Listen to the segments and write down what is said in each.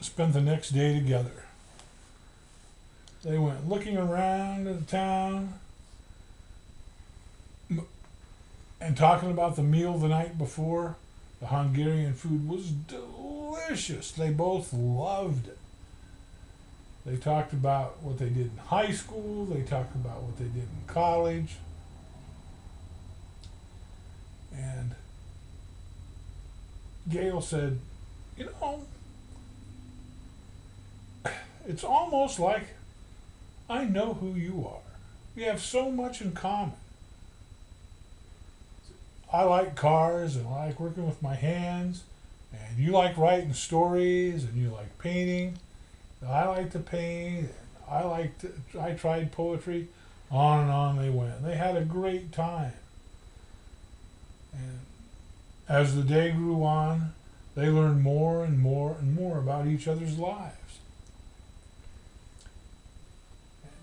spent the next day together. They went looking around the town and talking about the meal the night before. The Hungarian food was delicious. They both loved it. They talked about what they did in high school. They talked about what they did in college. And Gail said, you know, it's almost like I know who you are. We have so much in common. I like cars and I like working with my hands, and you like writing stories and you like painting. I like to paint. I tried poetry. On and on they went. They had a great time. And as the day grew on, they learned more and more and more about each other's lives.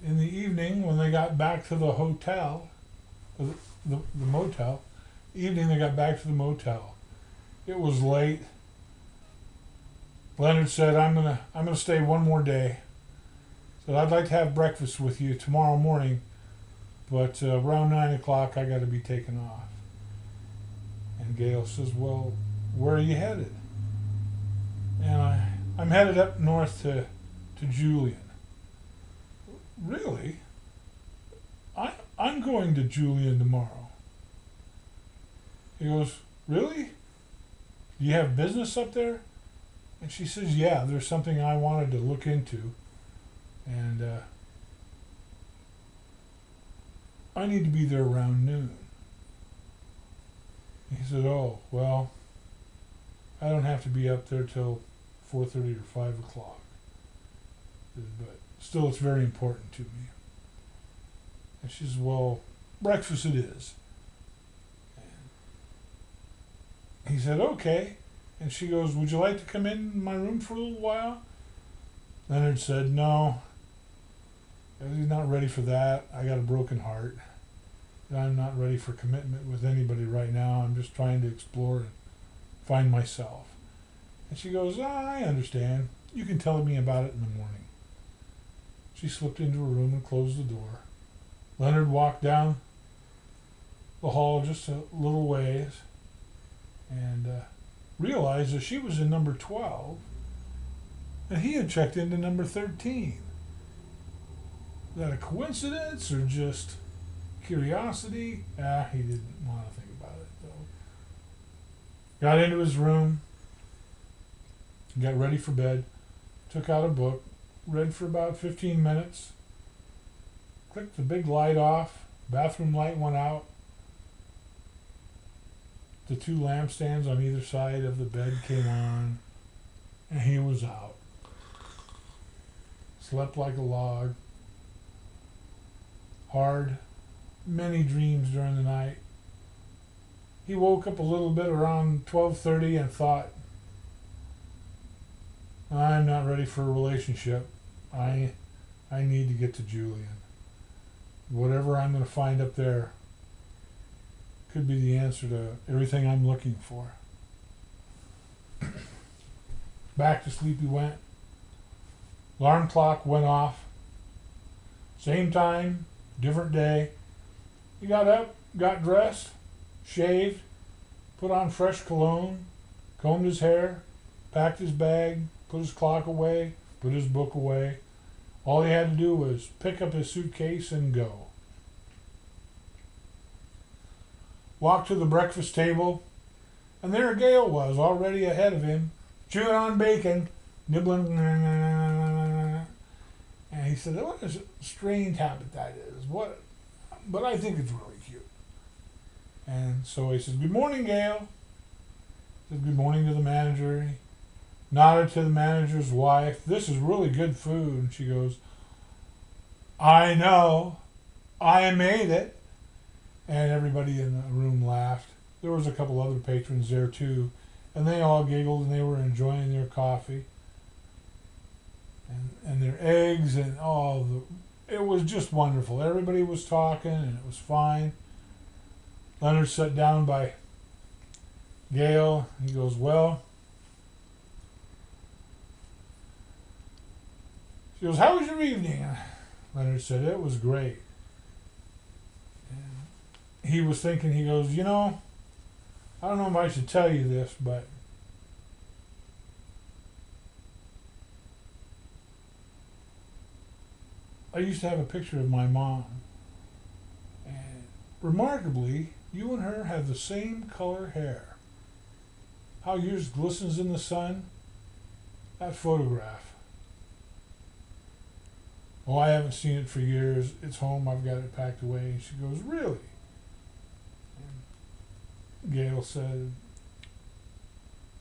In the evening, when they got back to the hotel, the motel, evening they got back to the motel. It was late. Leonard said, I'm gonna stay one more day. Said, I'd like to have breakfast with you tomorrow morning, but around 9 o'clock I got to be taken off. And Gail says, well, where are you headed? And I'm headed up north to Julian. Really? I'm going to Julian tomorrow. He goes, really? Do you have business up there? And she says, yeah, there's something I wanted to look into. And I need to be there around noon. He said, oh, well, I don't have to be up there till 4:30 or 5 o'clock. But still, it's very important to me. And she says, well, breakfast it is. And he said, okay. And she goes, would you like to come in my room for a little while? Leonard said, no. He's not ready for that. I got a broken heart. I'm not ready for commitment with anybody right now. I'm just trying to explore and find myself. And she goes, I understand. You can tell me about it in the morning. She slipped into her room and closed the door. Leonard walked down the hall just a little ways and realized that she was in number 12 and he had checked into number 13. Is that a coincidence or just curiosity? He didn't want to think about it though. Got into his room, got ready for bed, took out a book, read for about 15 minutes, clicked the big light off, bathroom light went out, the two lampstands on either side of the bed came on, and he was out. Slept like a log. Hard, many dreams during the night. He woke up a little bit around 12:30 and thought, I'm not ready for a relationship. I need to get to Julian. Whatever I'm going to find up there could be the answer to everything I'm looking for. Back to sleep he went. Alarm clock went off. Same time, different day. He got up, got dressed, shaved, put on fresh cologne, combed his hair, packed his bag, put his clock away, put his book away. All he had to do was pick up his suitcase and go. Walked to the breakfast table, and there Gail was, already ahead of him, chewing on bacon, nibbling. And he said, what a strange habit that is. But I think it's really cute. And so he said, good morning, Gail. He said, good morning to the manager. He nodded to the manager's wife. This is really good food. And she goes, I know. I made it. And everybody in the room laughed. There was a couple other patrons there too. And they all giggled and they were enjoying their coffee. And their eggs and it was just wonderful. Everybody was talking and it was fine. Leonard sat down by Gail. He goes, well, She goes, "How was your evening?" Leonard said, "It was great." And he was thinking, he goes, "You know, I don't know if I should tell you this, but I used to have a picture of my mom. And remarkably, you and her have the same color hair. How yours glistens in the sun. That photograph. Oh, I haven't seen it for years. It's home. I've got it packed away." And she goes, "Really?" And Gail said,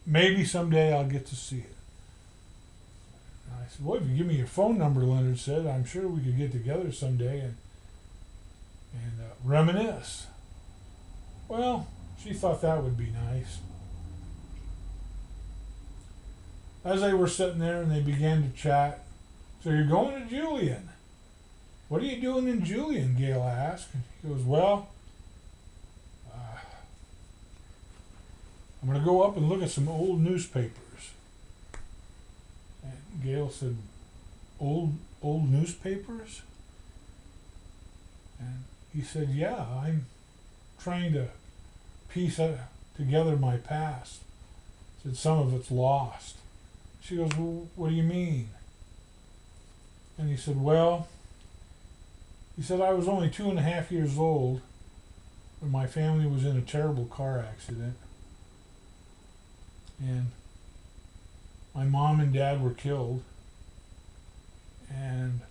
"Maybe someday I'll get to see it." And I said, "Well, if you give me your phone number," Leonard said, "I'm sure we could get together someday and reminisce." Well, she thought that would be nice. As they were sitting there and they began to chat, "So you're going to Julian? What are you doing in Julian?" Gail asked. And he goes, "Well, I'm going to go up and look at some old newspapers." And Gail said, old newspapers?" And he said, "Yeah, I'm trying to piece together my past." He said, "Some of it's lost." She goes, "Well, what do you mean?" And he said, "Well," he said, "I was only 2.5 years old when my family was in a terrible car accident. And my mom and dad were killed. And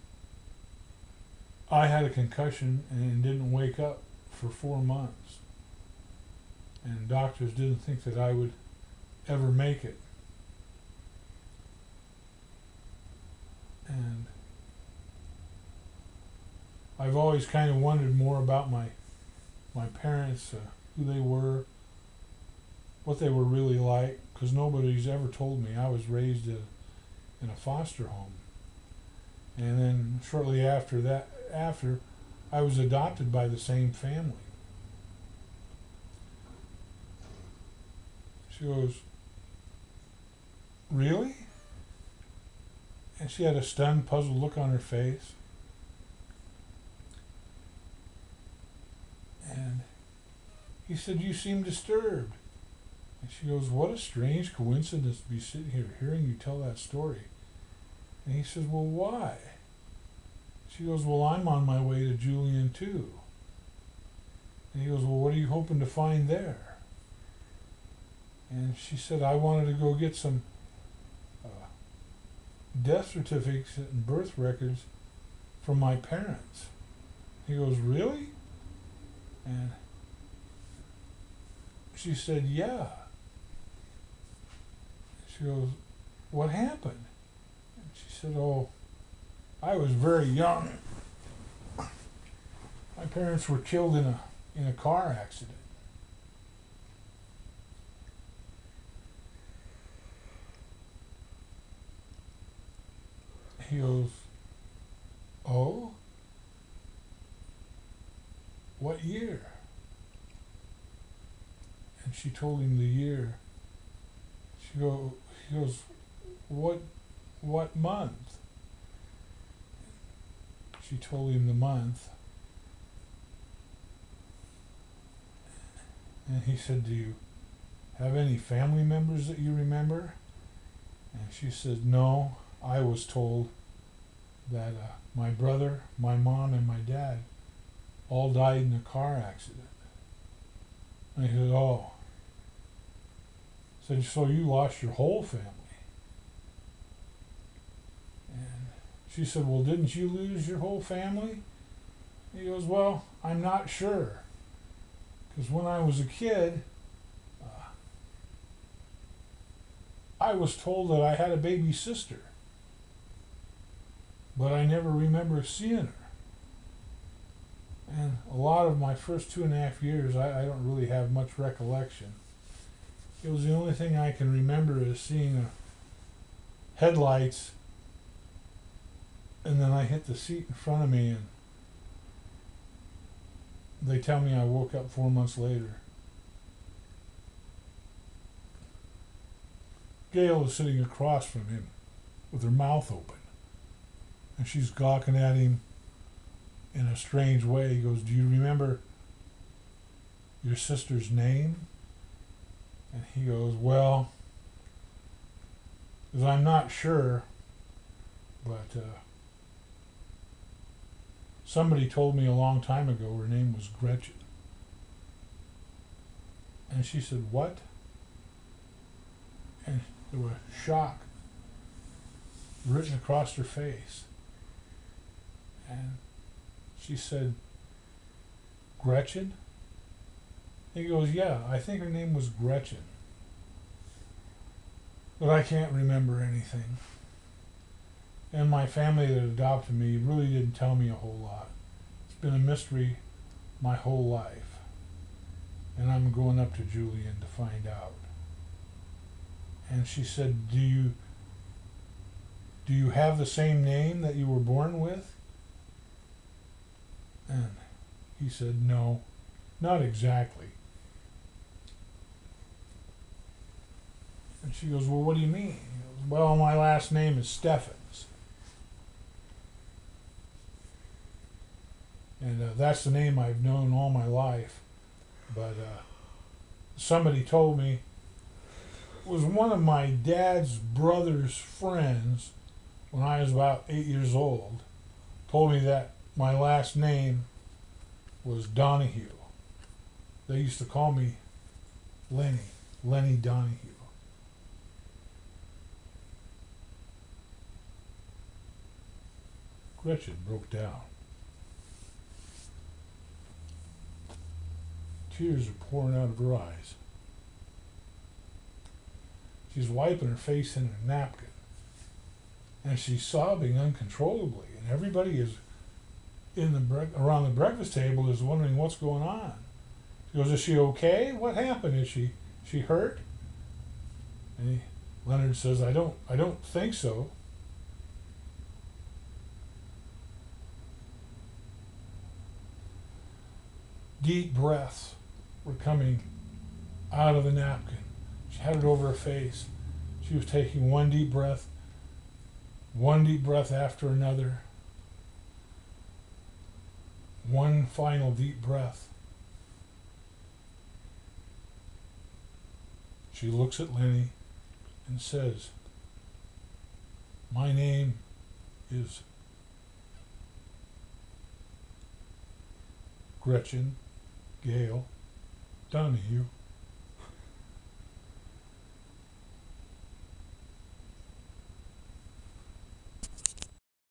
I had a concussion and didn't wake up for 4 months. And doctors didn't think that I would ever make it. And I've always kind of wondered more about my parents, who they were, what they were really like, because nobody's ever told me. I was raised in a foster home. And then shortly after I was adopted by the same family." She goes, "Really?" And she had a stunned, puzzled look on her face. And he said, "You seem disturbed." And she goes, "What a strange coincidence to be sitting here hearing you tell that story." And he says, "Well, why?" She goes, "Well, I'm on my way to Julian too." And he goes, "Well, what are you hoping to find there?" And she said, "I wanted to go get some death certificates and birth records from my parents." He goes, "Really?" And she said, "Yeah." She goes, "What happened?" And she said, "Oh, I was very young. My parents were killed in a car accident." He goes, "Oh? What year?" And she told him the year. He goes, what month?" She told him the month. And he said, "Do you have any family members that you remember?" And she said, "No, I was told that my brother, my mom, and my dad all died in a car accident." And he said, "Oh." Said, "So you lost your whole family?" And she said, "Well, didn't you lose your whole family?" He goes, "Well, I'm not sure. Because when I was a kid, I was told that I had a baby sister. But I never remember seeing her. And a lot of my first 2.5 years, I don't really have much recollection. It was the only thing I can remember is seeing headlights, and then I hit the seat in front of me, and they tell me I woke up 4 months later." Gail was sitting across from him with her mouth open. And she's gawking at him in a strange way. He goes, "Do you remember your sister's name?" And he goes, "Well, I'm not sure, but somebody told me a long time ago her name was Gretchen." And she said, "What?" And there was shock written across her face. And she said, "Gretchen?" He goes, "Yeah, I think her name was Gretchen. But I can't remember anything. And my family that adopted me really didn't tell me a whole lot. It's been a mystery my whole life. And I'm going up to Julian to find out." And she said, Do you have the same name that you were born with?" And he said, "No, not exactly." And she goes, "Well, what do you mean?" He goes, "Well, my last name is Steffens. And that's the name I've known all my life. But somebody told me, it was one of my dad's brother's friends when I was about 8 years old, told me that my last name was Donahue. They used to call me Lenny Donahue." Gretchen broke down. Tears are pouring out of her eyes. She's wiping her face in a napkin. And she's sobbing uncontrollably. And everybody is around the breakfast table is wondering what's going on. She goes, "Is she okay? What happened? Is she hurt?" And Leonard says, I don't think so." Deep breaths were coming out of the napkin. She had it over her face. She was taking one deep breath after another. One final deep breath. She looks at Lenny and says, "My name is Gretchen Gale Donahue."